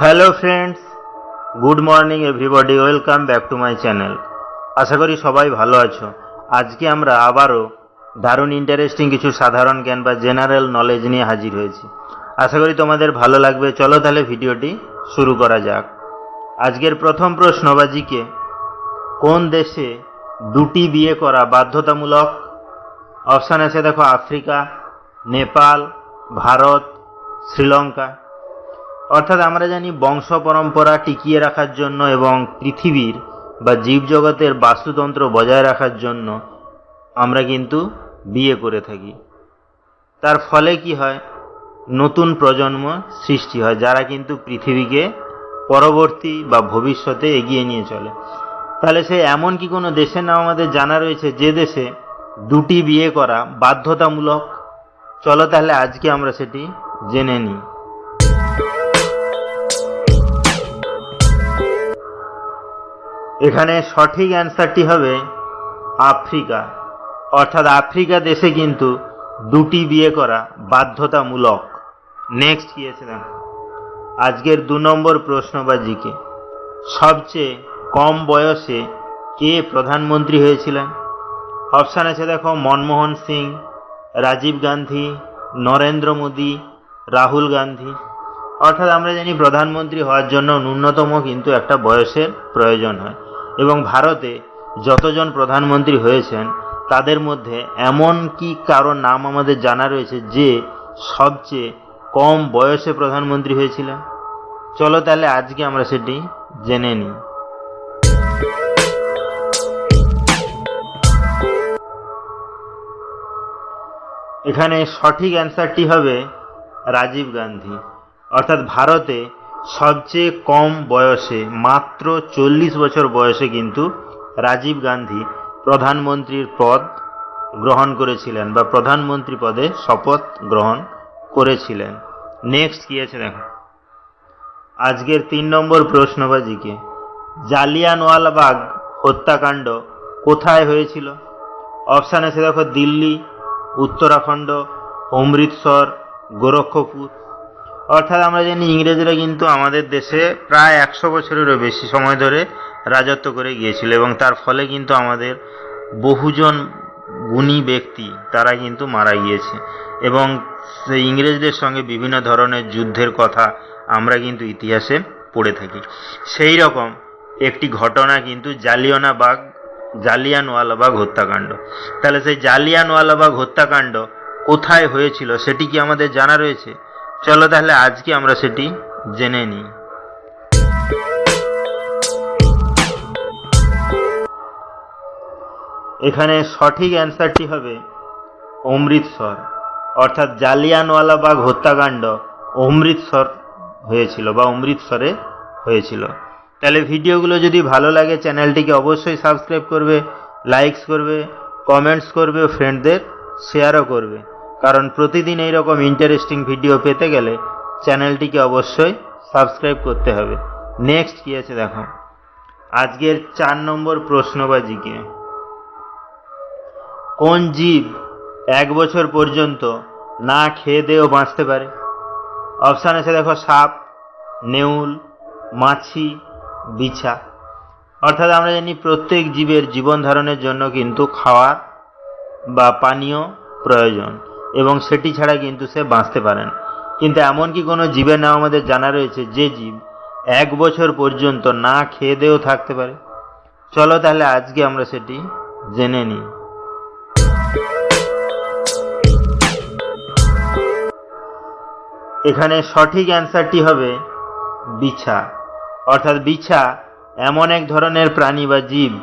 Hello friends, good morning everybody, welcome back to my channel. আশা করি সবাই ভালো আছো। আজকে আমরা আবারও দারুণ ইন্টারেস্টিং কিছু সাধারণ জ্ঞান বা জেনারেল নলেজ নিয়ে হাজির হয়েছি। আশা করি তোমাদের ভালো লাগবে। চলো তাহলে ভিডিওটি শুরু করা যাক। আজকের প্রথম প্রশ্ন বা জিকে, কোন দেশে দুটি বিয়ে করা বাধ্যতামূলক? অপশান আছে দেখো, আফ্রিকা, নেপাল, ভারত, শ্রীলঙ্কা। অর্থাৎ আমরা জানি বংশ পরম্পরা টিকিয়ে রাখার জন্য এবং পৃথিবীর বা জীবজগতের বাস্তুতন্ত্র বজায় রাখার জন্য আমরা কিন্তু বিয়ে করে থাকি। তার ফলে কি হয়, নতুন প্রজন্ম সৃষ্টি হয় যারা কিন্তু পৃথিবীকে পরবর্তী বা ভবিষ্যতে এগিয়ে নিয়ে চলে। তাহলে সে এমন কি কোনো দেশের নাম আমাদের জানা রয়েছে যে দেশে দুটি বিয়ে করা বাধ্যতামূলক? চলো তাহলে আজকে আমরা সেটি জেনে নিই। এখানে সঠিক অ্যান্সারটি হবে আফ্রিকা। অর্থাৎ আফ্রিকা দেশে কিন্তু দুটি বিয়ে করা বাধ্যতামূলক। নেক্সট কি আছে দেখো, আজকের 2 নম্বর প্রশ্ন বা জিকে, সবচেয়ে কম বয়সে কে প্রধানমন্ত্রী হয়েছিলেন? অপশান আছে দেখো, মনমোহন সিং, রাজীব গান্ধী, নরেন্দ্র মোদী, রাহুল গান্ধী। অর্থাৎ আমরা জানি প্রধানমন্ত্রী হওয়ার জন্য ন্যূনতম কিন্তু একটা বয়সের প্রয়োজন হয়, এবং ভারতে যতজন প্রধানমন্ত্রী হয়েছেন তাদের মধ্যে এমন কি কারো নাম আমাদের জানা রয়েছে যে সবচেয়ে কম বয়সে প্রধানমন্ত্রী হয়েছিলেন? চলো তাহলে আজকে আমরা সেটি জেনে নিই। এখানে সঠিক অ্যান্সারটি হবে রাজীব গান্ধী। অর্থাৎ ভারতে সবচেয়ে কম বয়সে, মাত্র 40 বছর বয়সে কিন্তু রাজীব গান্ধী প্রধানমন্ত্রীর পদ গ্রহণ করেছিলেন বা প্রধানমন্ত্রী পদে শপথ গ্রহণ করেছিলেন। নেক্সট কি আছে দেখো, আজকের 3 নম্বর প্রশ্ন বা জিকে, জালিয়ানওয়ালাবাগ হত্যাকাণ্ড কোথায় হয়েছিল? অপশান আছে দেখো, দিল্লি, উত্তরাখণ্ড, অমৃতসর, গোরক্ষপুর। অর্থাৎ আমরা জানি ইংরেজরা কিন্তু আমাদের দেশে প্রায় 100 বছরেরও বেশি সময় ধরে রাজত্ব করে গিয়েছিল, এবং তার ফলে কিন্তু আমাদের বহুজন গুণী ব্যক্তি তারা কিন্তু মারা গিয়েছে, এবং সেই ইংরেজদের সঙ্গে বিভিন্ন ধরনের যুদ্ধের কথা আমরা কিন্তু ইতিহাসে পড়ে থাকি। সেই রকম একটি ঘটনা কিন্তু জালিয়ানওয়ালাবাগ হত্যাকাণ্ড। তাহলে সেই জালিয়ানওয়ালাবাগ হত্যাকাণ্ড কোথায় হয়েছিল সেটি কি আমাদের জানা রয়েছে? চলো তাহলে আজকে আমরা সেটি জেনে নিই। এখানে সঠিক অ্যান্সারটি হবে অমৃতসর। অর্থাৎ জালিয়ানওয়ালাবাগ হত্যাকাণ্ড অমৃতসর হয়েছিল বা অমৃতসরে হয়েছিল। তাহলে ভিডিওগুলো যদি ভালো লাগে চ্যানেলটিকে অবশ্যই সাবস্ক্রাইব করবে, লাইকস করবে, কমেন্টস করবে ও ফ্রেন্ডদের শেয়ারও করবে, কারণ প্রতিদিন এইরকম ইন্টারেস্টিং ভিডিও পেতে গেলে চ্যানেলটিকে অবশ্যই সাবস্ক্রাইব করতে হবে। নেক্সট কি আছে দেখো, আজকের 4 নম্বর প্রশ্ন বা জিকে, কোন জীব 1 বছর পর্যন্ত না খেয়ে দেয়েও বাঁচতে পারে? অপশান আছে দেখো, সাপ, নেউল, মাছি, বিছা। অর্থাৎ আমরা জানি প্রত্যেক জীবের জীবন ধারণের জন্য কিন্তু খাওয়ার বা পানীয় প্রয়োজন, এবং সেটি ছাড়া কিন্তু সে বাঁচতে পারে না। কিন্তু এমন কি কোনো জীবের নাম আমাদের জানা রয়েছে যে জীব 1 বছর পর্যন্ত না খেয়ে দেয়েও থাকতে পারে? চলো তাহলে আজকে আমরা সেটি জেনে নিই। এখানে সঠিক অ্যান্সারটি হবে বিছা। অর্থাৎ বিছা এমন এক ধরনের প্রাণী বা জীব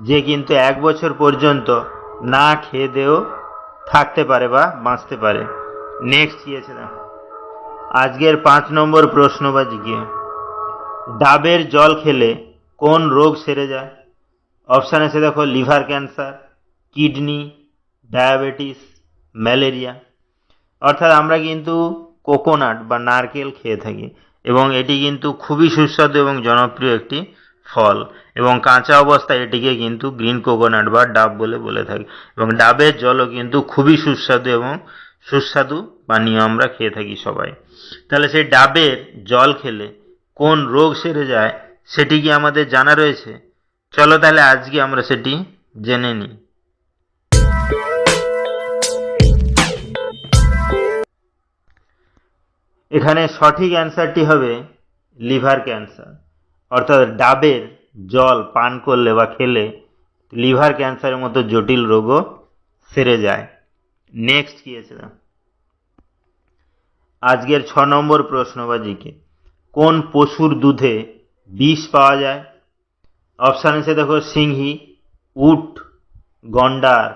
যে কিন্তু 1 বছর পর্যন্ত না খেয়ে দেয়েও থাকতে পারে বা বাঁচতে পারে। নেক্সট কি আছে না, আজকের 5 নম্বর প্রশ্ন বা জিজ্ঞে, ডাবের জল খেলে কোন রোগ সেরে যায়? অপশান আছে দেখো, liver cancer, kidney, diabetes, malaria. অর্থাৎ আমরা কিন্তু কোকোনাট বা নারকেল খেয়ে থাকি, এবং এটি কিন্তু খুবই সুস্বাদু এবং জনপ্রিয় একটি ফল, এবং কাঁচা অবস্থায় এটিকে কিন্তু গ্রিন কোকোনাট বা ডাব বলে থাকি, এবং ডাবের জলও কিন্তু খুবই সুস্বাদু এবং সুস্বাদু পানীয় আমরা খেয়ে থাকি সবাই। তাহলে সেই ডাবের জল খেলে কোন রোগ সেরে যায় সেটি কি আমাদের জানা রয়েছে? চলো তাহলে আজকে আমরা সেটি জেনে নিই। এখানে সঠিক অ্যান্সারটি হবে লিভার ক্যান্সার। অর্থাৎ ডাবের জল পান করলে বা খেলে লিভার ক্যান্সারের মতো জটিল রোগও সেরে যায়। নেক্সট কি আছে? আজকের 6 নম্বর প্রশ্ন বা জিকে, কোন পশুর দুধে বিষ পাওয়া যায়? অপশান আছে দেখো, সিংহী, উট, গন্ডার,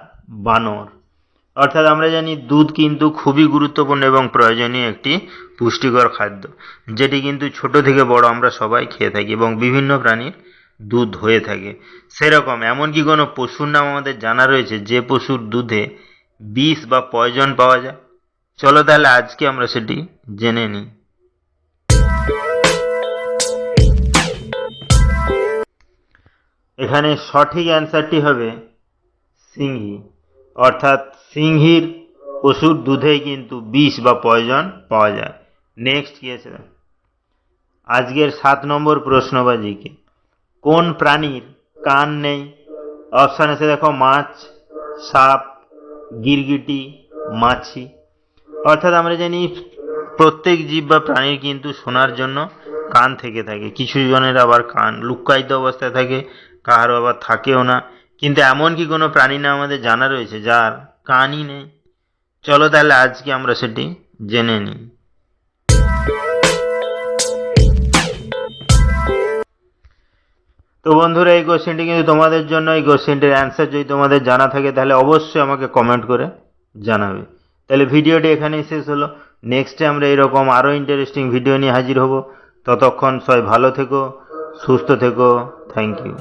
বানর। অর্থাৎ আমরা জানি দুধ কিন্তু খুবই গুরুত্বপূর্ণ এবং প্রয়োজনীয় একটি পুষ্টিকর খাদ্য, যেটি কিন্তু ছোট থেকে বড় আমরা সবাই খেয়ে থাকি এবং বিভিন্ন প্রাণীর দুধ হয়ে থাকে। সেরকম এমন কি কোনো পশুর নাম আমাদের জানা রয়েছে যে পশুর দুধে বিষ বা পয়জন পাওয়া যায়? চলো তাহলে আজকে আমরা সেটি জেনে নিই। এখানে সঠিক অ্যান্সারটি হবে সিংহী। অর্থাৎ সিংহীর পশুর দুধে কিন্তু বিষ বা পয়জন পাওয়া যায়। নেক্সট কি আছে? আজকের 7 নম্বর প্রশ্ন বা জিকে, কোন প্রাণীর কান নেই? অপশান আছে দেখো, মাছ, সাপ, গিরগিটি, মাছি। অর্থাৎ আমরা জানি প্রত্যেক জীব বা প্রাণীর কিন্তু শোনার জন্য কান থেকে থাকে, কিছু জনের আবার কান লুক্কায়িত অবস্থায় থাকে, কারো আবার থাকেও না। কিন্তু এমন কি কোনো প্রাণী না আমাদের জানা রয়েছে যার কানই নেই? চলো তাহলে আজকে আমরা সেটি জেনে নিই। তো বন্ধুরা, এই কোশ্চেনটি কিন্তু তোমাদের জন্য। এই কোশ্চেনটির অ্যান্সার যদি তোমাদের জানা থাকে তাহলে অবশ্যই আমাকে কমেন্ট করে জানাবে। তাহলে ভিডিওটি এখানেই শেষ হলো। নেক্সটে আমরা এরকম আরও ইন্টারেস্টিং ভিডিও নিয়ে হাজির হব। ততক্ষণ সবাই ভালো থেকো, সুস্থ থেকো। Thank you.